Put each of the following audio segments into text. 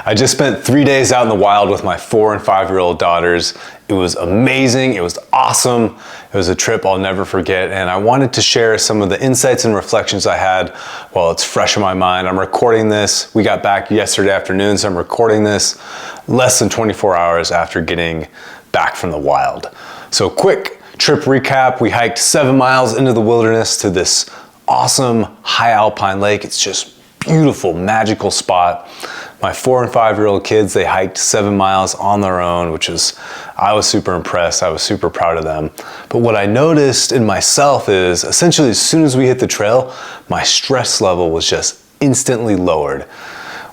I just spent 3 days out in the wild with my 4 and 5-year-old daughters. It was amazing, it was awesome. It was a trip I'll never forget, and I wanted to share some of the insights and reflections I had while it's fresh in my mind. I'm recording this, we got back yesterday afternoon, so I'm recording this less than 24 hours after getting back from the wild. So quick trip recap, we hiked 7 miles into the wilderness to this awesome high alpine lake. It's just beautiful, magical spot. My 4 and 5-year-old kids, they hiked 7 miles on their own, I was super impressed. I was super proud of them. But what I noticed in myself is essentially as soon as we hit the trail, my stress level was just instantly lowered.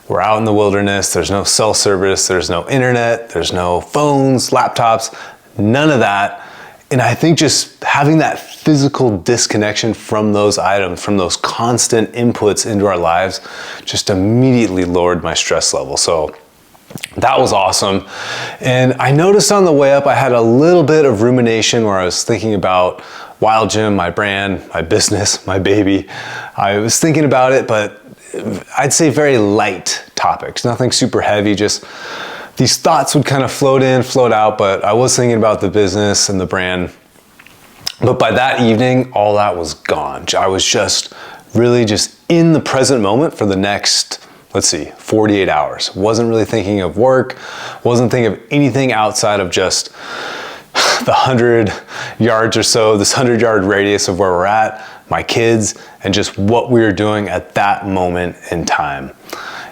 We're out in the wilderness, there's no cell service, there's no internet, there's no phones, laptops, none of that. And I think just having that physical disconnection from those items, from those constant inputs into our lives, just immediately lowered my stress level. So that was awesome. And I noticed on the way up, I had a little bit of rumination where I was thinking about Wild Gym, my brand, my business, my baby. I was thinking about it, but I'd say very light topics, nothing super heavy, just these thoughts would kind of float in, float out, but I was thinking about the business and the brand. But by that evening, all that was gone. I was just really just in the present moment for the next, 48 hours. Wasn't really thinking of work, wasn't thinking of anything outside of just the 100 yards or so, this 100-yard radius of where we're at, my kids, and just what we were doing at that moment in time.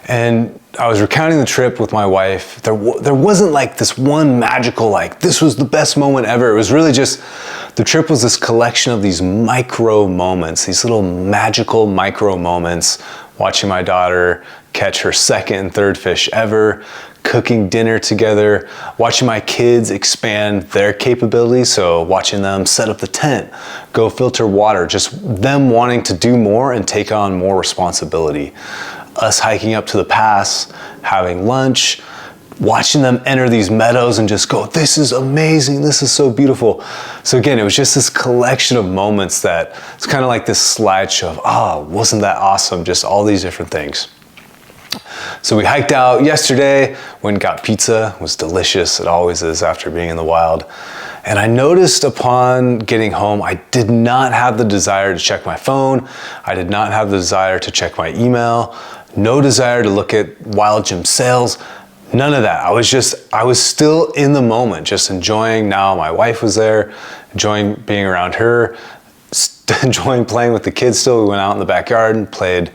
And I was recounting the trip with my wife. There wasn't like this one magical, this was the best moment ever. It was really just, the trip was this collection of these micro moments, these little magical micro moments, watching my daughter catch her second and third fish ever, cooking dinner together, watching my kids expand their capabilities. So watching them set up the tent, go filter water, just them wanting to do more and take on more responsibility. Us hiking up to the pass, having lunch, watching them enter these meadows and just go, this is amazing, this is so beautiful. So again, it was just this collection of moments that it's kind of like this slideshow of, wasn't that awesome? Just all these different things. So we hiked out yesterday, went and got pizza. It was delicious, it always is after being in the wild. And I noticed upon getting home, I did not have the desire to check my phone. I did not have the desire to check my email. No desire to look at Wild Gym sales. None of that. I was still in the moment, just enjoying. Now my wife was there, enjoying being around her, enjoying playing with the kids still. We went out in the backyard and played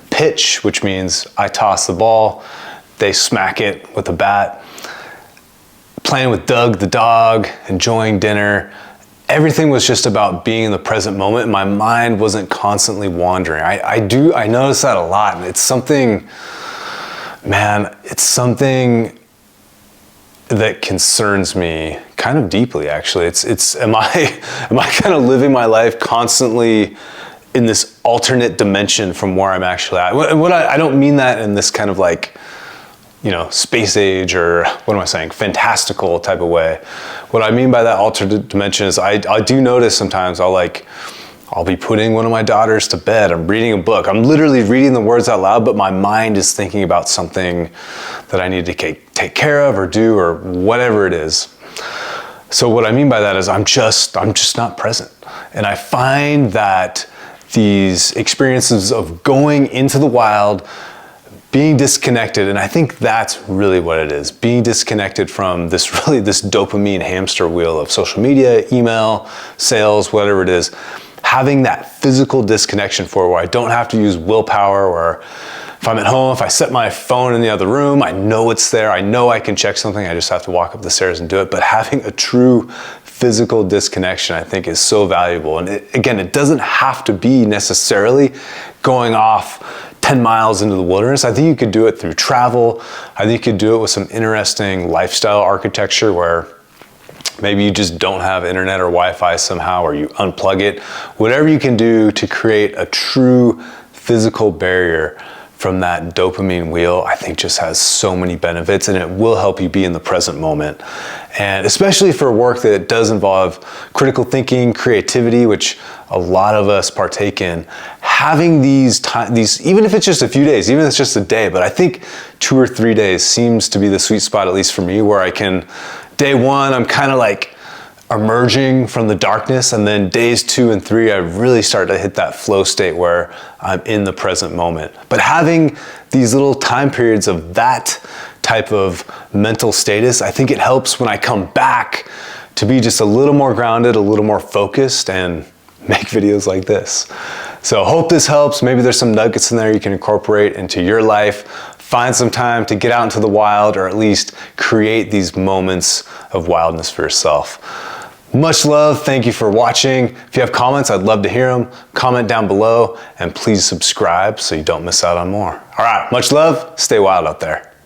pitch, which means I toss the ball, they smack it with a bat. Playing with Doug, the dog, enjoying dinner. Everything was just about being in the present moment. My mind wasn't constantly wandering. I notice that a lot, and it's something that concerns me kind of deeply, actually. Am I kind of living my life constantly in this alternate dimension from where I'm actually at? I don't mean that in this kind of space age or fantastical type of way. What I mean by that alternate dimension is I do notice sometimes I'll be putting one of my daughters to bed. I'm reading a book. I'm literally reading the words out loud, but my mind is thinking about something that I need to take care of or do or whatever it is. So what I mean by that is I'm just not present. And I find that these experiences of going into the wild, being disconnected, and I think that's really what it is, being disconnected from this dopamine hamster wheel of social media, email, sales, whatever it is, having that physical disconnection where I don't have to use willpower, or if I'm at home, if I set my phone in the other room, I know it's there, I know I can check something, I just have to walk up the stairs and do it. But having a true physical disconnection, I think, is so valuable. And it doesn't have to be necessarily going off 10 miles into the wilderness. I think you could do it through travel. I think you could do it with some interesting lifestyle architecture where maybe you just don't have internet or Wi-Fi somehow, or you unplug it. Whatever you can do to create a true physical barrier from that dopamine wheel, I think just has so many benefits, and it will help you be in the present moment. And especially for work that does involve critical thinking, creativity, which a lot of us partake in, having these, even if it's just a few days, even if it's just a day, but I think 2 or 3 days seems to be the sweet spot, at least for me, where I can, day one, I'm kind of like emerging from the darkness, and then days 2 and 3, I really start to hit that flow state where I'm in the present moment. But having these little time periods of that type of mental status, I think it helps when I come back to be just a little more grounded, a little more focused, and make videos like this. So hope this helps. Maybe there's some nuggets in there you can incorporate into your life. Find some time to get out into the wild, or at least create these moments of wildness for yourself. Much love. Thank you for watching. If you have comments, I'd love to hear them. Comment down below, and please subscribe so you don't miss out on more. All right, much love. Stay wild out there.